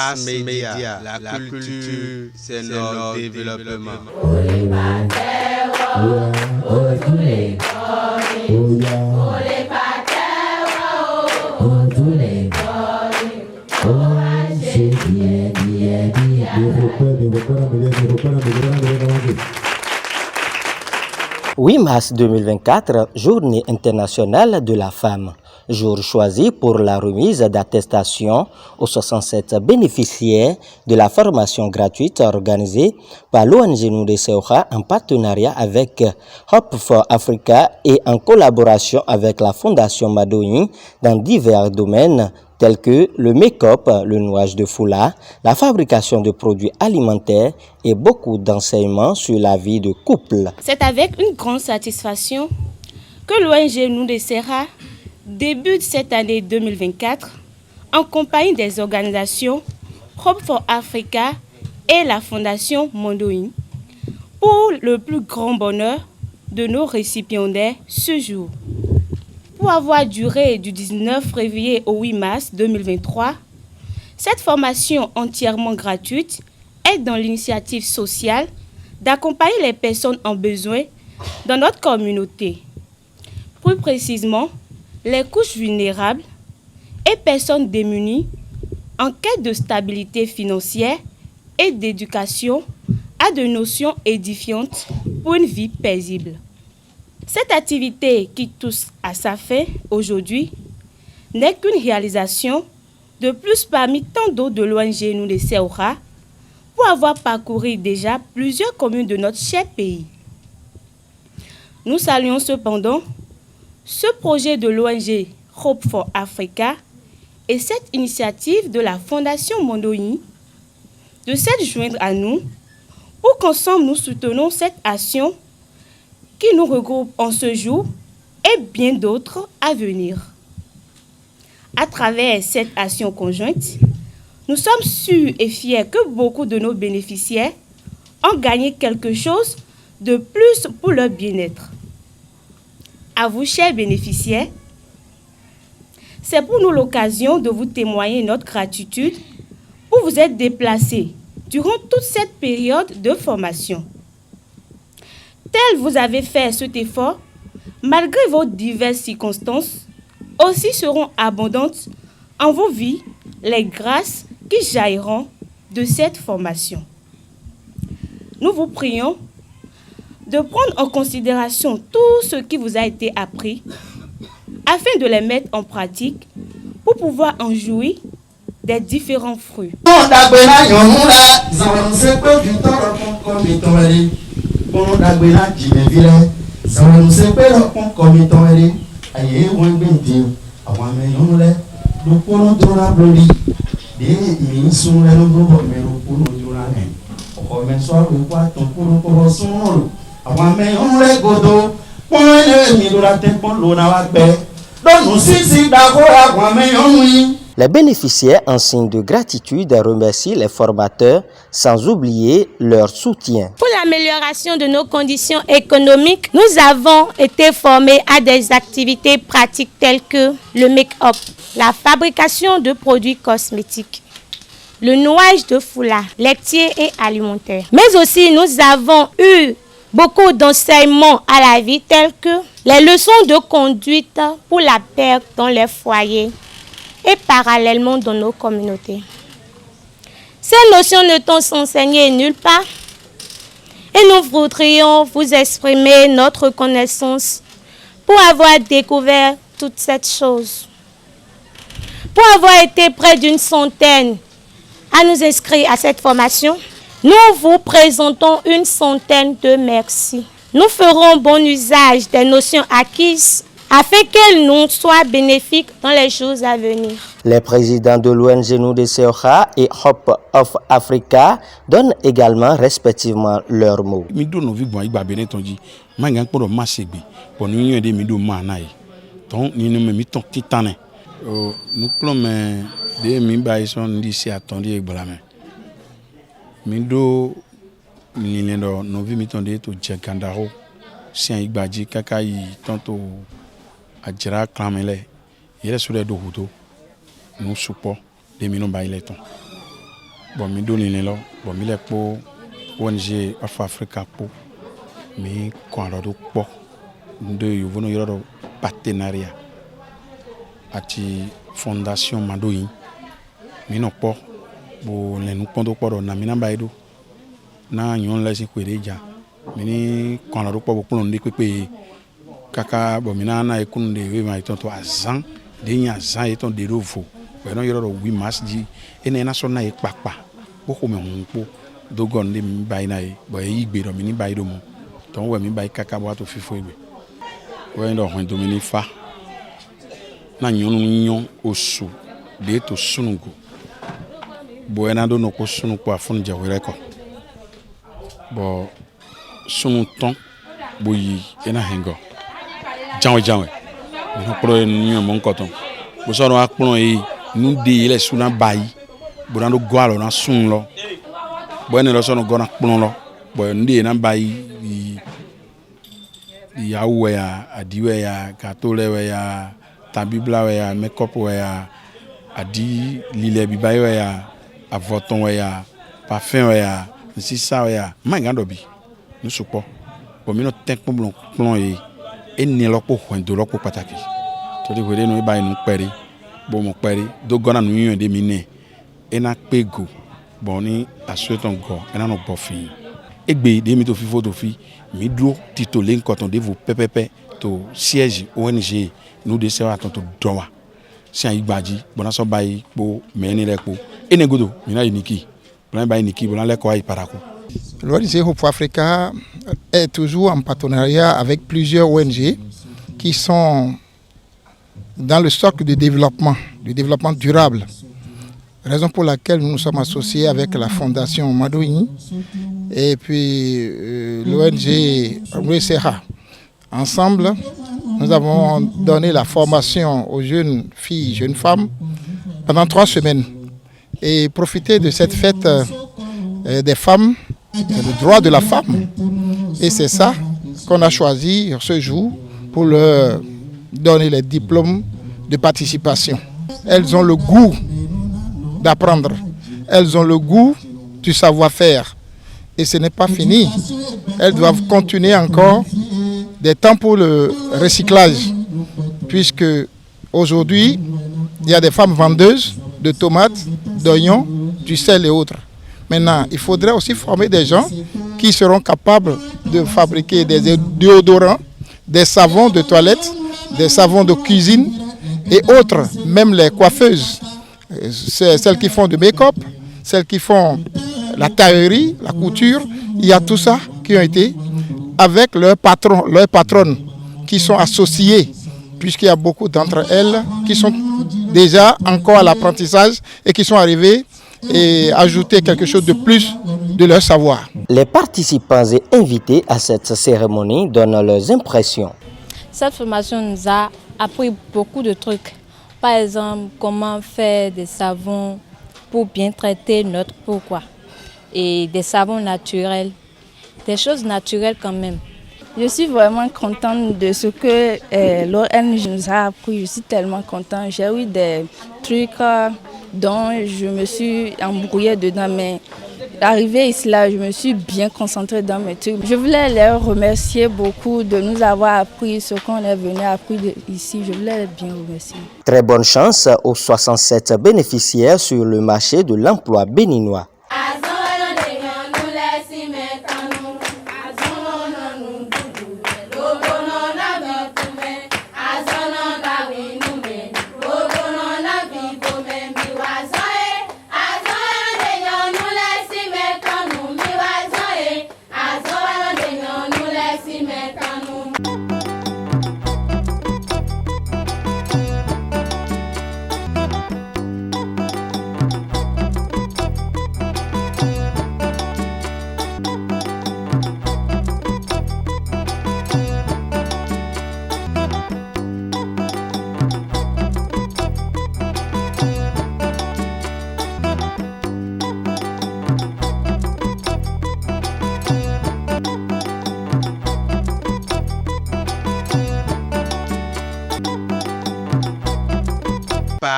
mass média, la culture, c'est notre développement. « 8 mars 2024, Journée internationale de la femme. Jour choisi pour la remise d'attestations aux 67 bénéficiaires de la formation gratuite organisée par l'ONG Noundé Seoha en partenariat avec Hope for Africa et en collaboration avec la Fondation Madoyin dans divers domaines tels que le make-up, le nouage de foulard, la fabrication de produits alimentaires et beaucoup d'enseignements sur la vie de couple. C'est avec une grande satisfaction que l'ONG Noundé Seoha débute cette année 2024 en compagnie des organisations Hope for Africa et la Fondation Madoyin pour le plus grand bonheur de nos récipiendaires ce jour. Pour avoir duré du 19 février au 8 mars 2023, cette formation entièrement gratuite est dans l'initiative sociale d'accompagner les personnes en besoin dans notre communauté. Plus précisément, les couches vulnérables et personnes démunies en quête de stabilité financière et d'éducation à de notions édifiantes pour une vie paisible. Cette activité qui touche à sa fin aujourd'hui n'est qu'une réalisation de plus parmi tant d'autres de l'ONG Noundé Seoha pour avoir parcouru déjà plusieurs communes de notre cher pays. Nous saluons cependant ce projet de l'ONG Hope for Africa et cette initiative de la Fondation Madoyin de s'être joindre à nous pour qu'ensemble nous soutenons cette action qui nous regroupe en ce jour et bien d'autres à venir. À travers cette action conjointe, nous sommes sûrs et fiers que beaucoup de nos bénéficiaires ont gagné quelque chose de plus pour leur bien-être. À vous, chers bénéficiaires, c'est pour nous l'occasion de vous témoigner notre gratitude pour vous être déplacés durant toute cette période de formation. Tel vous avez fait cet effort, malgré vos diverses circonstances, aussi seront abondantes en vos vies les grâces qui jailliront de cette formation. Nous vous prions de prendre en considération tout ce qui vous a été appris afin de les mettre en pratique pour pouvoir en jouir des différents fruits. Les bénéficiaires, en signe de gratitude, remercient les formateurs sans oublier leur soutien. Pour l'amélioration de nos conditions économiques, nous avons été formés à des activités pratiques telles que le make-up, la fabrication de produits cosmétiques, le nouage de foulard, laitier et alimentaire. Mais aussi, nous avons eu beaucoup d'enseignements à la vie tels que les leçons de conduite pour la paix dans les foyers et parallèlement dans nos communautés. Ces notions ne sont enseignées nulle part et nous voudrions vous exprimer notre reconnaissance pour avoir découvert toutes ces choses. Pour avoir été près d'une centaine à nous inscrire à cette formation, nous vous présentons une centaine de merci. Nous ferons bon usage des notions acquises afin qu'elles nous soient bénéfiques dans les jours à venir. Les présidents de l'ONG Noundé Seoha et Hope of Africa donnent également respectivement leurs mots. Mindo nilendo novi mitonde to jekandaro sian igbaji kaka yi tonto ajira klamele yele sure do huto no support de mino ba ile ton bon mi do ni lo bon mi le po ONG Africa po mi ko aro do po ndo yovo no yoro partenariat ati fondation Madoyin mi no po bo le nu pondo po na mi na ba edo na yon la si kwere ja mi ni ko aro po bo pon ndi pepe kaka bo mi na ekunde we ma tonto azan de nya azan eton de rovo we no yoro 8 mars di ene na so na e papa bo ko me hunpo dogon ndi mi ba ina e bo yi gbe do mi ni ba ido mo ton we mi ba kaka bo to fifo egbe we ndo hon do mi ni fa na nyon osu de to sunugo bo ena do no ko sunu ko afun je were ko bo sunu ton bo yi ena hengo janwe no pro ni mo nkoton bo so ro apon yi nu de ile suna bayi bo na do go alo na sun lo bo ene lo so no go na pon lo bo ndi na bayi ya we ya adiwe ya katole we ya tabibla we ya makeup we ya adi lile bibayo we ya avoton we ya parfum we ya nsisa we ya manga bi nu sopo bo mi no tek pon yi eni lo po hwendo lo po pataki to de wele no e bayi nu pere bo mo pere do gona nu yin de mi ne ena pego bon ni asueton go ena no bofin egbe de mi to fi photo fi mi dro titolé nkoton de vous pepepe to siège ONG nous de sera tonto dowa si an igbaji bona so bayi po meni lepo enegodo mi na iniki bona bayi niki bona le ko ay parako. L'ONG Hope for Africa est toujours en partenariat avec plusieurs ONG qui sont dans le socle du développement durable. Raison pour laquelle nous nous sommes associés avec la fondation Madoyin et puis l'ONG Rwesera. Ensemble, nous avons donné la formation aux jeunes filles, jeunes femmes pendant 3 semaines. Et profiter de cette fête des femmes, le droit de la femme. Et c'est ça qu'on a choisi ce jour pour leur donner les diplômes de participation. Elles ont le goût d'apprendre. Elles ont le goût du savoir-faire. Et ce n'est pas fini. Elles doivent continuer encore des temps pour le recyclage. Puisque aujourd'hui, il y a des femmes vendeuses de tomates, d'oignons, du sel et autres. Maintenant, il faudrait aussi former des gens qui seront capables de fabriquer des déodorants, des savons de toilette, des savons de cuisine et autres, même les coiffeuses. Celles qui font du make-up, celles qui font la taillerie, la couture, il y a tout ça qui ont été avec leurs patrons, leurs patronnes qui sont associées, puisqu'il y a beaucoup d'entre elles qui sont déjà encore à l'apprentissage et qui sont arrivées et ajouter quelque chose de plus de leur savoir. Les participants et invités à cette cérémonie donnent leurs impressions. Cette formation nous a appris beaucoup de trucs. Par exemple, comment faire des savons pour bien traiter notre peau, quoi. Et des savons naturels, des choses naturelles quand même. Je suis vraiment contente de ce que l'ONG nous a appris. Je suis tellement contente. J'ai eu des trucs dont je me suis embrouillée dedans, mais arrivé ici, là, je me suis bien concentrée dans mes trucs. Je voulais les remercier beaucoup de nous avoir appris ce qu'on est venu apprendre ici. Je voulais les bien remercier. Très bonne chance aux 67 bénéficiaires sur le marché de l'emploi béninois.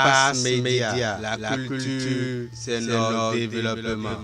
Pass Média, la culture, c'est notre développement.